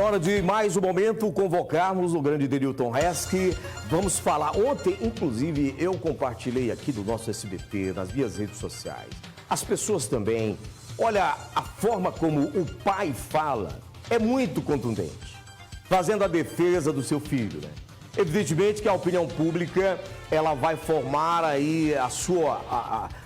hora de mais um momento convocarmos o grande Denilton Resch. Vamos falar. Ontem, inclusive, eu compartilhei aqui do nosso SBT, nas minhas redes sociais. As pessoas também. Olha, a forma como o pai fala é muito contundente, fazendo a defesa do seu filho, né? Evidentemente que a opinião pública, ela vai formar aí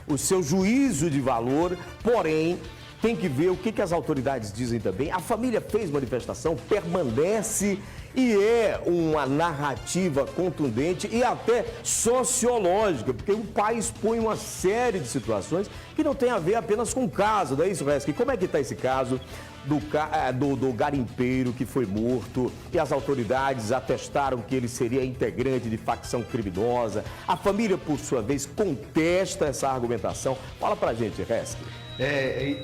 o seu juízo de valor, porém, tem que ver o que as autoridades dizem também. A família fez manifestação, permanece e é uma narrativa contundente e até sociológica, porque o pai expõe uma série de situações que não tem a ver apenas com o caso, não é isso, Resch? Como é que está esse caso do garimpeiro que foi morto e as autoridades atestaram que ele seria integrante de facção criminosa? A família, por sua vez, contesta essa argumentação. Fala pra gente, Resch.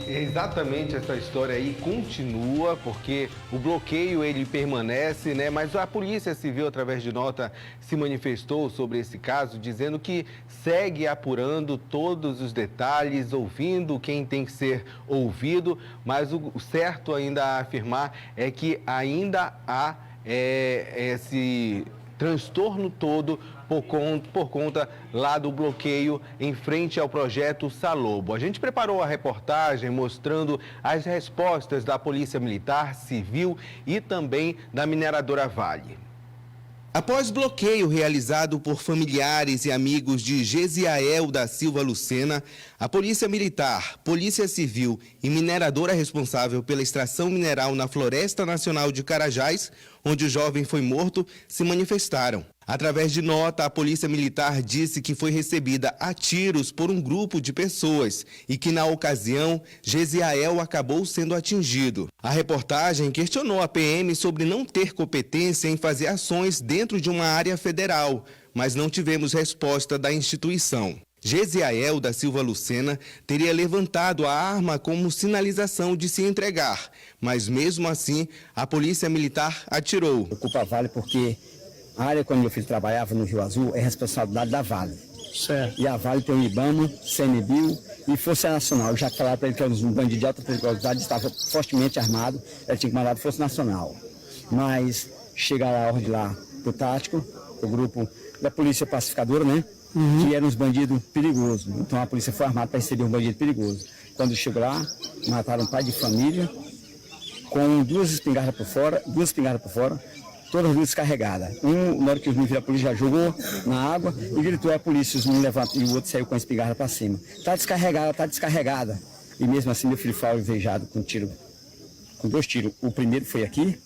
Exatamente essa história aí continua, porque o bloqueio ele permanece, né? Mas a Polícia Civil, através de nota, se manifestou sobre esse caso, dizendo que segue apurando todos os detalhes, ouvindo quem tem que ser ouvido, mas o certo ainda a afirmar é que ainda há esse transtorno todo por conta lá do bloqueio em frente ao projeto Salobo. A gente preparou a reportagem mostrando as respostas da Polícia Militar, Civil e também da mineradora Vale. Após bloqueio realizado por familiares e amigos de Gesiael da Silva Lucena, a Polícia Militar, Polícia Civil e mineradora responsável pela extração mineral na Floresta Nacional de Carajás, onde o jovem foi morto, se manifestaram. Através de nota, a Polícia Militar disse que foi recebida a tiros por um grupo de pessoas e que, na ocasião, Gesiael acabou sendo atingido. A reportagem questionou a PM sobre não ter competência em fazer ações dentro de uma área federal, mas não tivemos resposta da instituição. Gesiael da Silva Lucena teria levantado a arma como sinalização de se entregar, mas mesmo assim, a Polícia Militar atirou. A culpa vale porque a área quando meu filho trabalhava no Rio Azul é responsabilidade da Vale. Certo. E a Vale tem o IBAMA, CNBio e Força Nacional. Já falaram para ele que era um bandido de alta periculosidade, estava fortemente armado, ele tinha que mandar a Força Nacional. Mas chega a ordem lá do tático, o grupo da Polícia Pacificadora, né? Que eram uns bandidos perigosos. Então a polícia foi armada para receber um bandido perigoso. Quando chegou lá, mataram um pai de família com duas espingardas por fora, todas as duas descarregadas. Na hora que os meninos viram a polícia, já jogou na água e gritou a polícia, os meninos levantam, e o outro saiu com a espingarda para cima. Tá descarregada. E mesmo assim meu filho foi alvejado com dois tiros. O primeiro foi aqui,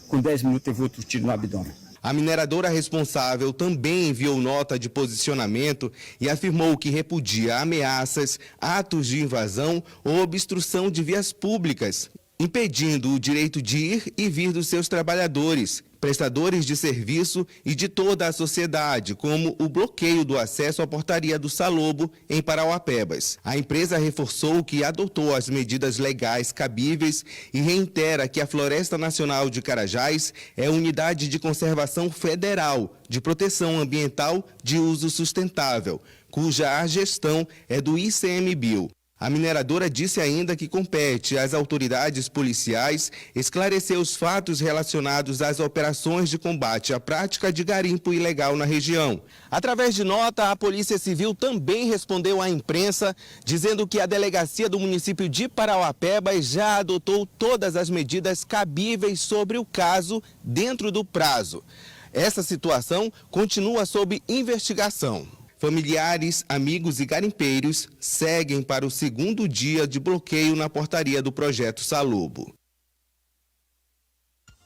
com 10 minutos teve outro tiro no abdômen. A mineradora responsável também enviou nota de posicionamento e afirmou que repudia ameaças, atos de invasão ou obstrução de vias públicas, impedindo o direito de ir e vir dos seus trabalhadores, prestadores de serviço e de toda a sociedade, como o bloqueio do acesso à portaria do Salobo, em Parauapebas. A empresa reforçou que adotou as medidas legais cabíveis e reitera que a Floresta Nacional de Carajás é unidade de conservação federal de proteção ambiental de uso sustentável, cuja gestão é do ICMBio. A mineradora disse ainda que compete às autoridades policiais esclarecer os fatos relacionados às operações de combate à prática de garimpo ilegal na região. Através de nota, a Polícia Civil também respondeu à imprensa, dizendo que a delegacia do município de Parauapebas já adotou todas as medidas cabíveis sobre o caso dentro do prazo. Essa situação continua sob investigação. Familiares, amigos e garimpeiros seguem para o segundo dia de bloqueio na portaria do projeto Salobo.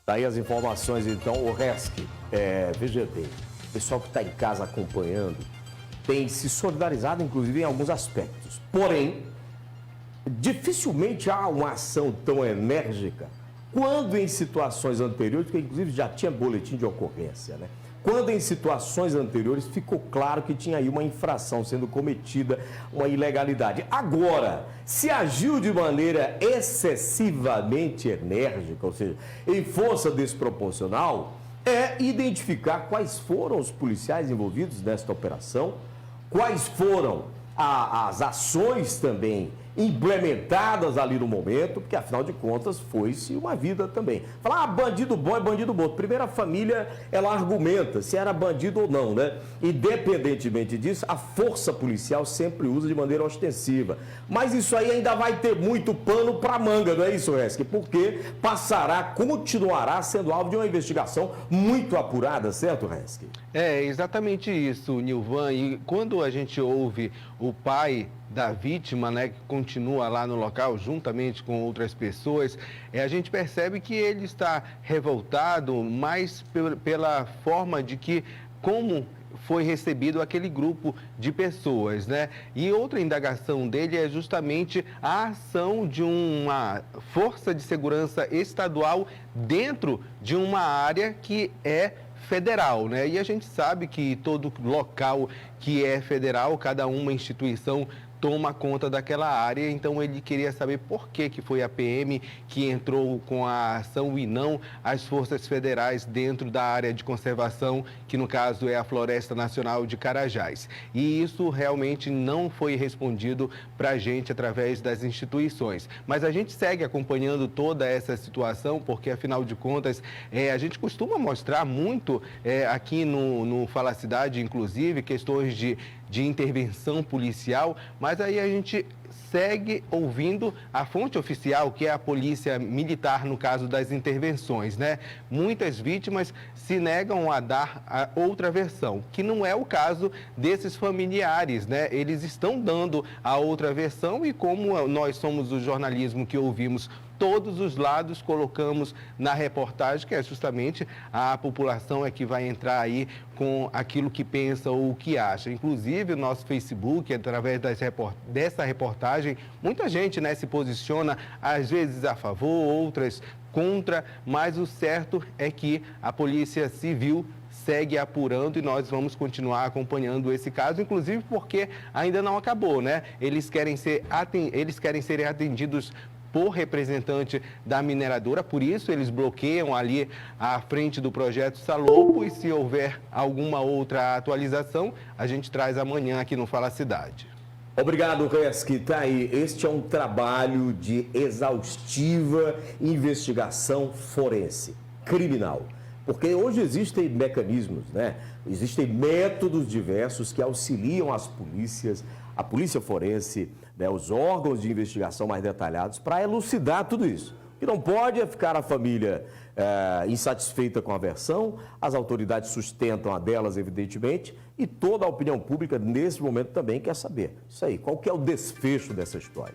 Daí as informações, então, o Resch, veja bem, o pessoal que está em casa acompanhando tem se solidarizado, inclusive, em alguns aspectos. Porém, dificilmente há uma ação tão enérgica quando em situações anteriores, porque inclusive já tinha boletim de ocorrência, né? Quando em situações anteriores ficou claro que tinha aí uma infração sendo cometida, uma ilegalidade. Agora, se agiu de maneira excessivamente enérgica, ou seja, em força desproporcional, é identificar quais foram os policiais envolvidos nesta operação, quais foram as ações também implementadas ali no momento, porque afinal de contas foi-se uma vida também. Falar, bandido bom é bandido morto. Primeiro a família, ela argumenta se era bandido ou não, né? Independentemente disso, a força policial sempre usa de maneira ostensiva. Mas isso aí ainda vai ter muito pano para manga, não é isso, Reski? Porque continuará sendo alvo de uma investigação muito apurada, certo, Reski? É exatamente isso, Nilvan. E quando a gente ouve o pai da vítima, né, que continua lá no local juntamente com outras pessoas, a gente percebe que ele está revoltado mais pela forma de que, como foi recebido aquele grupo de pessoas, né? E outra indagação dele é justamente a ação de uma força de segurança estadual dentro de uma área que é federal, né? E a gente sabe que todo local que é federal, cada uma instituição toma conta daquela área, então ele queria saber por que foi a PM que entrou com a ação e não as forças federais dentro da área de conservação, que no caso é a Floresta Nacional de Carajás. E isso realmente não foi respondido para a gente através das instituições. Mas a gente segue acompanhando toda essa situação, porque afinal de contas, a gente costuma mostrar muito aqui no Fala Cidade, inclusive, questões de intervenção policial, mas aí a gente segue ouvindo a fonte oficial, que é a Polícia Militar, no caso das intervenções, né? Muitas vítimas se negam a dar a outra versão, que não é o caso desses familiares, né? Eles estão dando a outra versão e, como nós somos o jornalismo que ouvimos todos os lados, colocamos na reportagem, que é justamente a população é que vai entrar aí com aquilo que pensa ou que acha. Inclusive, o nosso Facebook, através dessa reportagem, muita gente, né, se posiciona, às vezes a favor, outras contra, mas o certo é que a Polícia Civil segue apurando e nós vamos continuar acompanhando esse caso, inclusive porque ainda não acabou, né? Eles querem ser atendidos por representante da mineradora, por isso eles bloqueiam ali à frente do projeto Salopo, e se houver alguma outra atualização, a gente traz amanhã aqui no Fala Cidade. Obrigado, Reski. Tá aí. Este é um trabalho de exaustiva investigação forense, criminal. Porque hoje existem mecanismos, né? Existem métodos diversos que auxiliam as polícias, a polícia forense, né, os órgãos de investigação mais detalhados para elucidar tudo isso. O que não pode é ficar a família insatisfeita com a versão, as autoridades sustentam a delas, evidentemente, e toda a opinião pública nesse momento também quer saber. Isso aí, qual que é o desfecho dessa história?